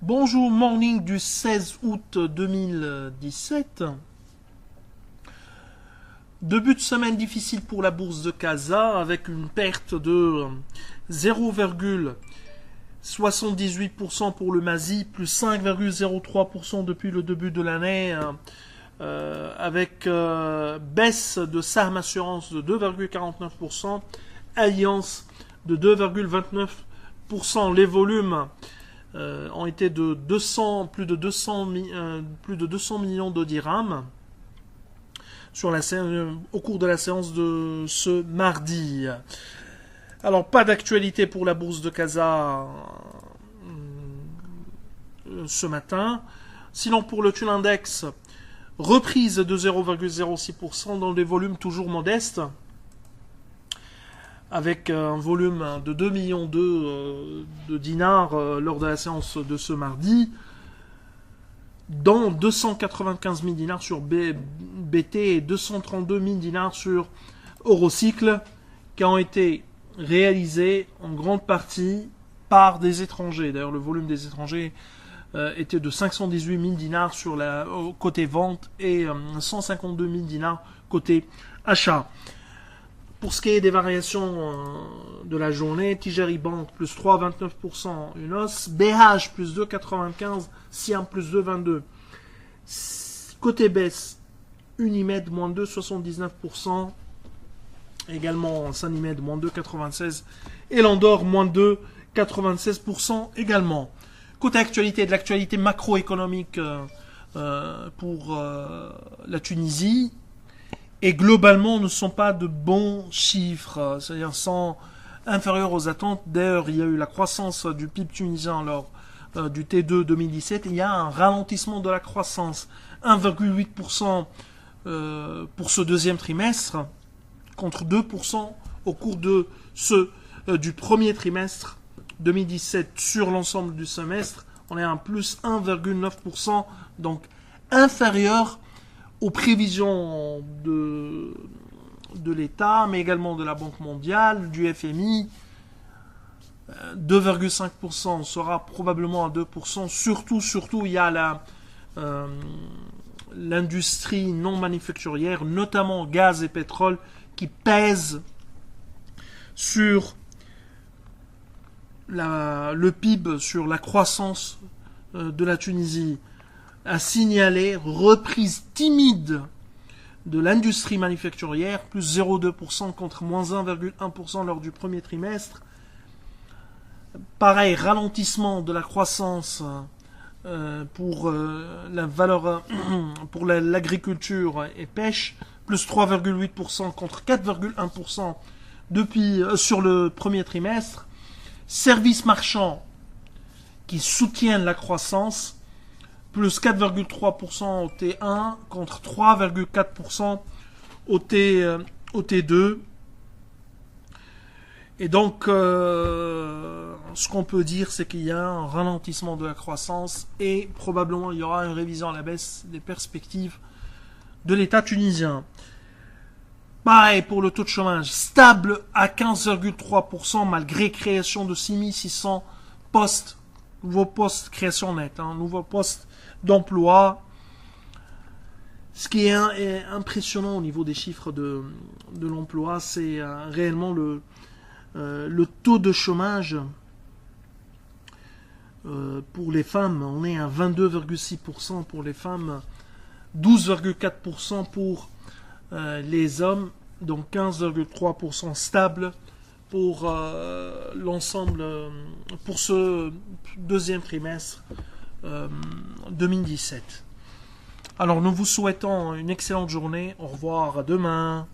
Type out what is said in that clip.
Bonjour, morning du 16 août 2017. Début de semaine difficile pour la bourse de Casa avec une perte de 0,78% pour le Masi, plus 5,03% depuis le début de l'année, avec baisse de Saham Assurance de 2,49%, Alliance de 2,29%. Les volumes ont été de plus de 200 millions de dirhams au cours de la séance de ce mardi. Alors, pas d'actualité pour la bourse de Casa ce matin. Sinon, pour le Thule Index, reprise de 0,06% dans des volumes toujours modestes, avec un volume de 2 millions de dinars lors de la séance de ce mardi, dont 295 000 dinars sur BT et 232 000 dinars sur Eurocycle, qui ont été réalisés en grande partie par des étrangers. D'ailleurs, le volume des étrangers était de 518 000 dinars sur côté vente et 152 000 dinars côté achat. Pour ce qui est des variations de la journée, Tijari Bank plus 3,29%, UNOS, BH plus 2,95%, Siam plus 2,22%. Côté baisse, Unimed moins 2,79%, également Sanimed moins 2,96% et Landor moins 2,96% également. Côté actualité, de l'actualité macroéconomique pour la Tunisie, et globalement ne sont pas de bons chiffres, c'est-à-dire sont inférieurs aux attentes. D'ailleurs, il y a eu la croissance du PIB tunisien lors du T2 2017, il y a un ralentissement de la croissance, 1,8% pour ce deuxième trimestre, contre 2% au cours du premier trimestre 2017 sur l'ensemble du semestre. On est à un plus 1,9%, donc inférieur aux prévisions de l'État, mais également de la Banque mondiale, du FMI. 2,5% sera probablement à 2%. Surtout, il y a l'industrie non manufacturière, notamment gaz et pétrole, qui pèse sur le PIB, sur la croissance de la Tunisie. A signalé reprise timide de l'industrie manufacturière, plus 0,2% contre moins 1,1% lors du premier trimestre. Pareil, ralentissement de la croissance pour la valeur pour l'agriculture et pêche, plus 3,8% contre 4,1% sur le premier trimestre. Services marchands qui soutiennent la croissance, plus 4,3% au T1 contre 3,4% au T2. Et donc, ce qu'on peut dire, c'est qu'il y a un ralentissement de la croissance et probablement il y aura une révision à la baisse des perspectives de l'État tunisien. Pareil pour le taux de chômage, stable à 15,3% malgré création de 6600 postes, nouveaux postes, création nette, nouveaux postes d'emploi. Ce qui est impressionnant au niveau des chiffres de l'emploi, c'est réellement le taux de chômage pour les femmes. On est à 22,6% pour les femmes, 12,4% pour les hommes, donc 15,3% stable pour l'ensemble, pour ce deuxième trimestre 2017. Alors nous vous souhaitons une excellente journée. Au revoir, à demain.